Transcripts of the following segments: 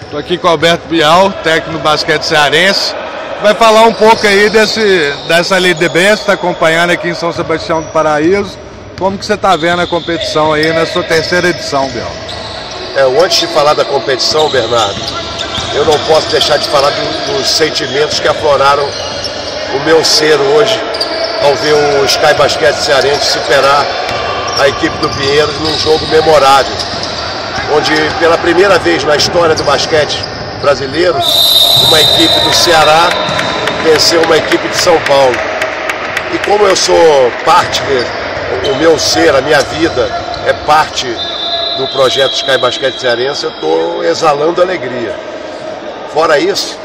Estou aqui com o Alberto Bial, técnico do basquete cearense. Vai falar um pouco aí dessa LDB, você está acompanhando aqui em São Sebastião do Paraíso. Como que você está vendo a competição aí na sua terceira edição, Bial? Antes de falar da competição, Bernardo, eu não posso deixar de falar dos sentimentos que afloraram o meu ser hoje ao ver o Sky Basquete cearense superar a equipe do Pinheiros num jogo memorável, onde pela primeira vez na história do basquete brasileiro, uma equipe do Ceará venceu uma equipe de São Paulo. E como eu sou parte o meu ser, a minha vida é parte do projeto Sky Basquete cearense, eu estou exalando alegria. Fora isso,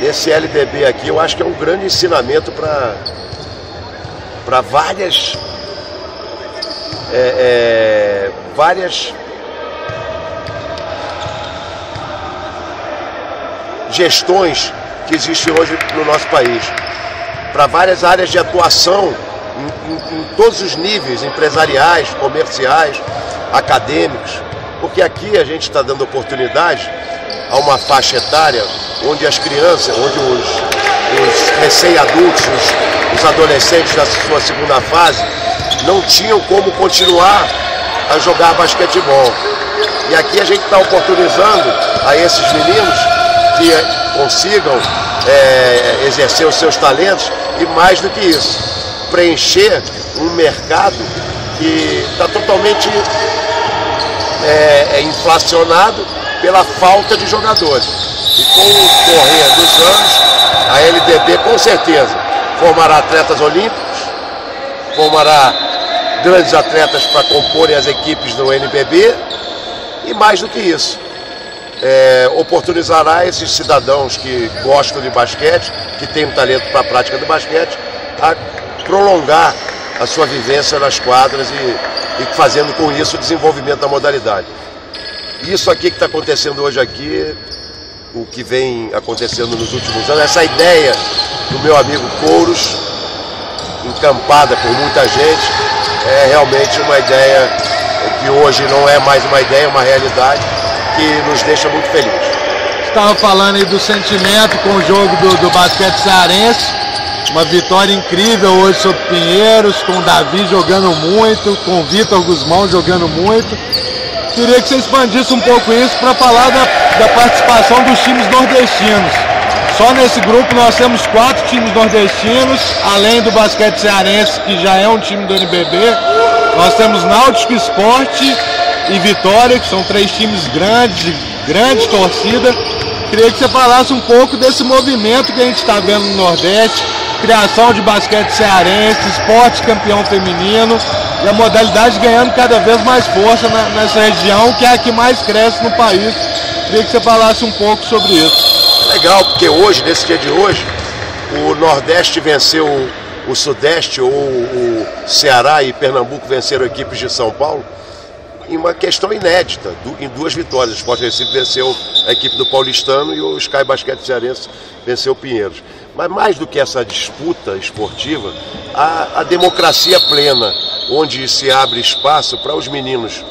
esse LDB aqui eu acho que é um grande ensinamento para várias gestões que existem hoje no nosso país, para várias áreas de atuação em todos os níveis, empresariais, comerciais, acadêmicos, porque aqui a gente está dando oportunidade a uma faixa etária onde as crianças, onde os recém-adultos, os adolescentes da sua segunda fase não tinham como continuar a jogar basquetebol. E aqui a gente está oportunizando a esses meninos que consigam exercer os seus talentos e, mais do que isso, preencher um mercado que está totalmente inflacionado pela falta de jogadores. E com o correr dos anos, a LDB com certeza formará atletas olímpicos, formará grandes atletas para comporem as equipes do NBB e, mais do que isso, oportunizará esses cidadãos que gostam de basquete, que têm um talento para a prática do basquete, a prolongar a sua vivência nas quadras e fazendo com isso o desenvolvimento da modalidade. Isso aqui que está acontecendo hoje aqui, o que vem acontecendo nos últimos anos, essa ideia do meu amigo Couros, encampada por muita gente, é realmente uma ideia que hoje não é mais uma ideia, é uma realidade que nos deixa muito felizes. Você estava falando aí do sentimento com o jogo do basquete cearense, uma vitória incrível hoje sobre Pinheiros, com o Davi jogando muito, com o Vitor Guzmão jogando muito. Queria que você expandisse um pouco isso para falar da participação dos times nordestinos. Só nesse grupo nós temos 4 times nordestinos, além do basquete cearense, que já é um time do NBB. Nós temos Náutico Esporte e Vitória, que são 3 times grandes, de grande torcida. Queria que você falasse um pouco desse movimento que a gente está vendo no Nordeste, criação de basquete cearense, esporte campeão feminino e a modalidade ganhando cada vez mais força nessa região, que é a que mais cresce no país. Queria que você falasse um pouco sobre isso. Legal, porque hoje, nesse dia de hoje, o Nordeste venceu o Sudeste, ou o Ceará e Pernambuco venceram equipes de São Paulo, em uma questão inédita, em 2 vitórias. O Sport Recife venceu a equipe do Paulistano e o Sky Basquete cearense venceu o Pinheiros. Mas mais do que essa disputa esportiva, a democracia plena, onde se abre espaço para os meninos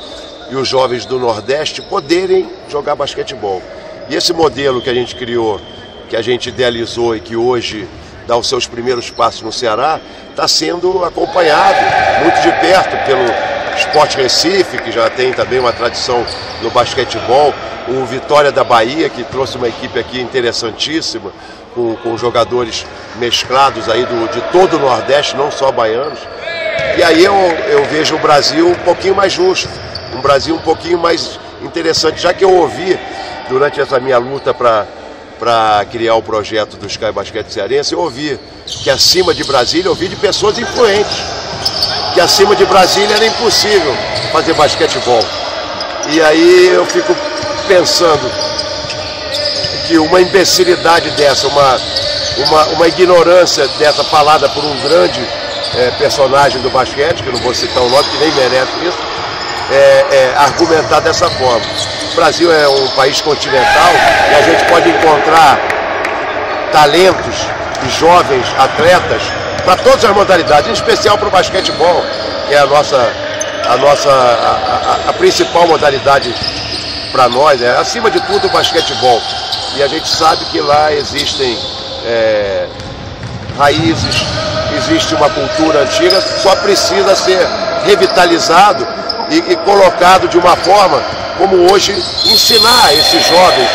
e os jovens do Nordeste poderem jogar basquetebol. E esse modelo que a gente criou, que a gente idealizou e que hoje dá os seus primeiros passos no Ceará, está sendo acompanhado muito de perto pelo Sport Recife, que já tem também uma tradição no basquetebol, o Vitória da Bahia, que trouxe uma equipe aqui interessantíssima, com jogadores mesclados aí de todo o Nordeste, não só baianos. E aí eu vejo o Brasil um pouquinho mais justo, um Brasil um pouquinho mais interessante, já que eu ouvi, durante essa minha luta para criar o projeto do Sky Basquete cearense, eu ouvi que acima de Brasília, eu ouvi de pessoas influentes, que acima de Brasília era impossível fazer basquetebol. E aí eu fico pensando que uma imbecilidade dessa, uma ignorância dessa falada por um grande personagem do basquete, que eu não vou citar o nome, que nem merece isso, argumentar dessa forma. O Brasil é um país continental e a gente pode encontrar talentos e jovens atletas para todas as modalidades, em especial para o basquetebol, que é a principal modalidade para nós, acima de tudo, o basquetebol. E a gente sabe que lá existem raízes, existe uma cultura antiga, só precisa ser revitalizado e colocado de uma forma como hoje ensinar esses jovens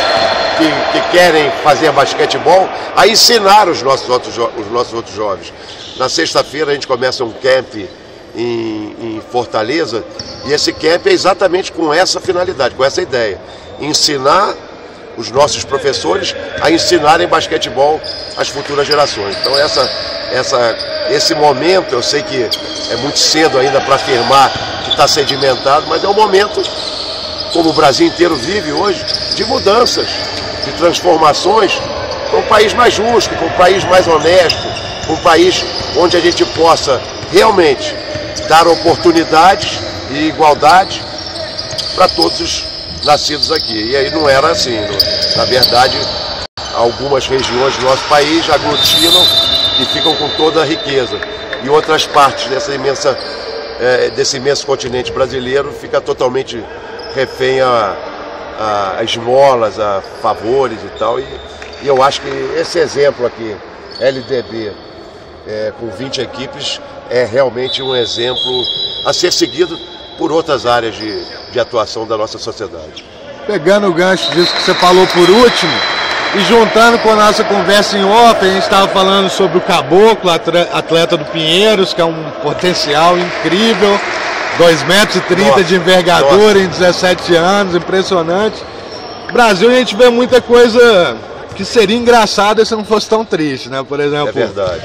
que querem fazer basquetebol a ensinar os nossos outros jovens. Na sexta-feira a gente começa um camp em Fortaleza, e esse camp é exatamente com essa finalidade, com essa ideia: ensinar os nossos professores a ensinarem basquetebol às futuras gerações. Então esse momento, eu sei que é muito cedo ainda para afirmar que está sedimentado, mas é um momento, como o Brasil inteiro vive hoje, de mudanças, de transformações, para um país mais justo, para um país mais honesto, para um país onde a gente possa realmente dar oportunidades e igualdade para todos os nascidos aqui. E aí não era assim. Na verdade, algumas regiões do nosso país aglutinam e ficam com toda a riqueza. E outras partes desse imenso continente brasileiro fica totalmente refém a esmolas, a favores e tal. E eu acho que esse exemplo aqui, LDB, com 20 equipes, é realmente um exemplo a ser seguido por outras áreas de atuação da nossa sociedade. Pegando o gancho disso que você falou por último, e juntando com a nossa conversa em off, a gente estava falando sobre o Caboclo, atleta do Pinheiros, que é um potencial incrível, 2,30 metros de envergadura em 17 anos, impressionante. No Brasil a gente vê muita coisa que seria engraçada se não fosse tão triste, né? Por exemplo, é verdade.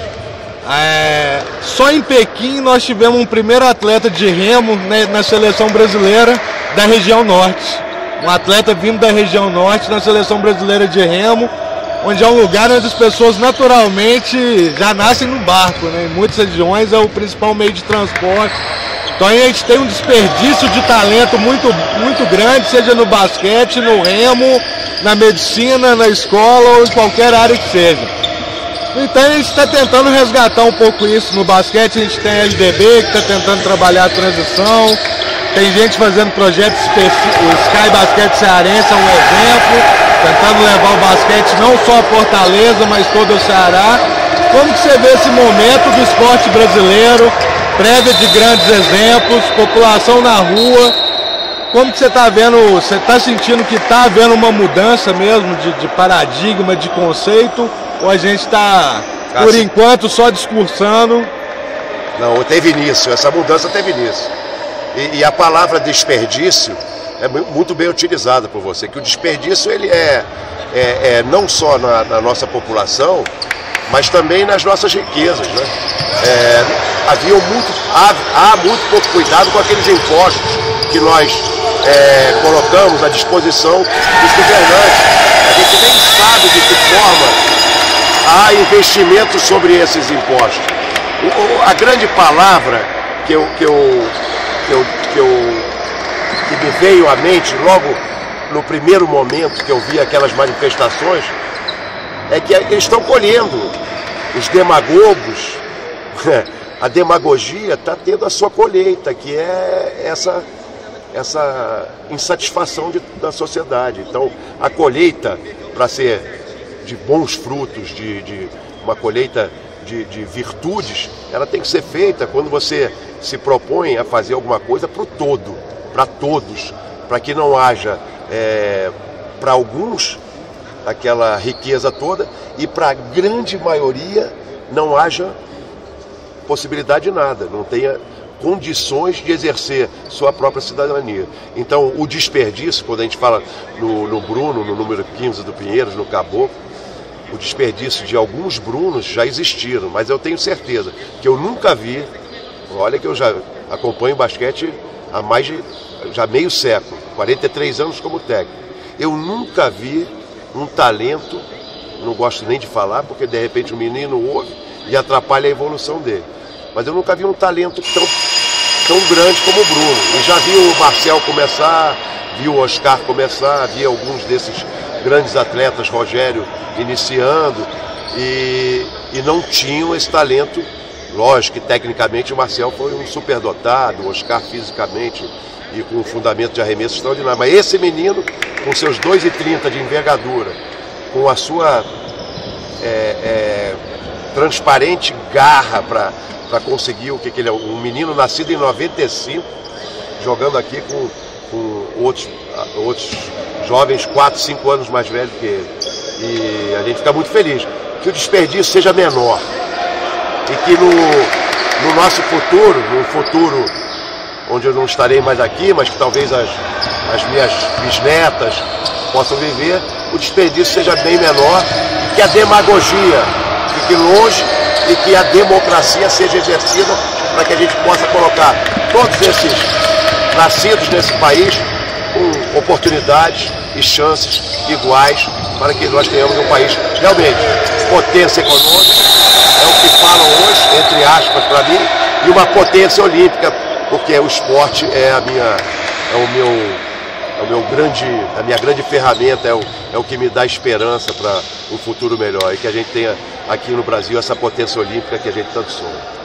Só em Pequim nós tivemos um primeiro atleta de remo, né, na seleção brasileira da região norte. Um atleta vindo da região norte na seleção brasileira de remo, onde é um lugar onde as pessoas naturalmente já nascem no barco, né? Em muitas regiões é o principal meio de transporte. Então a gente tem um desperdício de talento muito, muito grande, seja no basquete, no remo, na medicina, na escola ou em qualquer área que seja. Então a gente está tentando resgatar um pouco isso. No basquete a gente tem a LDB que está tentando trabalhar a transição, tem gente fazendo projetos específicos, o Sky Basquete Cearense é um exemplo, tentando levar o basquete não só a Fortaleza, mas todo o Ceará. Como que você vê esse momento do esporte brasileiro, prévia de grandes exemplos, população na rua? Como que você está vendo, você está sentindo que está havendo uma mudança mesmo de paradigma, de conceito? Ou a gente está, por enquanto, só discursando? Não, teve início, essa mudança teve início. E a palavra desperdício é muito bem utilizada por você, que o desperdício ele é não só na nossa população, mas também nas nossas riquezas, né? Há muito pouco cuidado com aqueles impostos que nós colocamos à disposição dos governantes. A gente nem sabe de que forma há investimento sobre esses impostos. A grande palavra que me veio à mente logo no primeiro momento que eu vi aquelas manifestações é que eles estão colhendo. Os demagogos, a demagogia está tendo a sua colheita, que é essa insatisfação da sociedade. Então, a colheita, para ser de bons frutos, de uma colheita de virtudes, ela tem que ser feita quando você se propõe a fazer alguma coisa para o todo, para todos, para que não haja, para alguns, aquela riqueza toda, e para a grande maioria não haja possibilidade de nada, não tenha condições de exercer sua própria cidadania. Então, o desperdício, quando a gente fala no Bruno, no número 15 do Pinheiros, no Caboclo, o desperdício de alguns Brunos já existiram, mas eu tenho certeza que eu nunca vi, olha que eu já acompanho basquete há mais de já meio século, 43 anos como técnico, eu nunca vi um talento, não gosto nem de falar, porque de repente o menino ouve e atrapalha a evolução dele, mas eu nunca vi um talento tão grande como o Bruno. Eu já vi o Marcel começar, vi o Oscar começar, vi alguns desses grandes atletas, Rogério iniciando, e não tinham esse talento. Lógico que tecnicamente o Marcel foi um superdotado, o Oscar fisicamente e com um fundamento de arremesso extraordinário. Mas esse menino, com seus 2,30 de envergadura, com a sua transparente garra para conseguir o que ele é, um menino nascido em 95, jogando aqui com outros jovens 4, 5 anos mais velhos que ele. E a gente fica muito feliz que o desperdício seja menor e que no nosso futuro, num futuro onde eu não estarei mais aqui, mas que talvez as minhas bisnetas possam viver, o desperdício seja bem menor, que a demagogia fique longe e que a democracia seja exercida para que a gente possa colocar todos esses nascidos nesse país com oportunidades e chances iguais para que nós tenhamos um país realmente potência econômica, é o que falam hoje, entre aspas, para mim, e uma potência olímpica, porque o esporte é a minha grande ferramenta, é o que me dá esperança para um futuro melhor e que a gente tenha aqui no Brasil essa potência olímpica que a gente tanto sonha.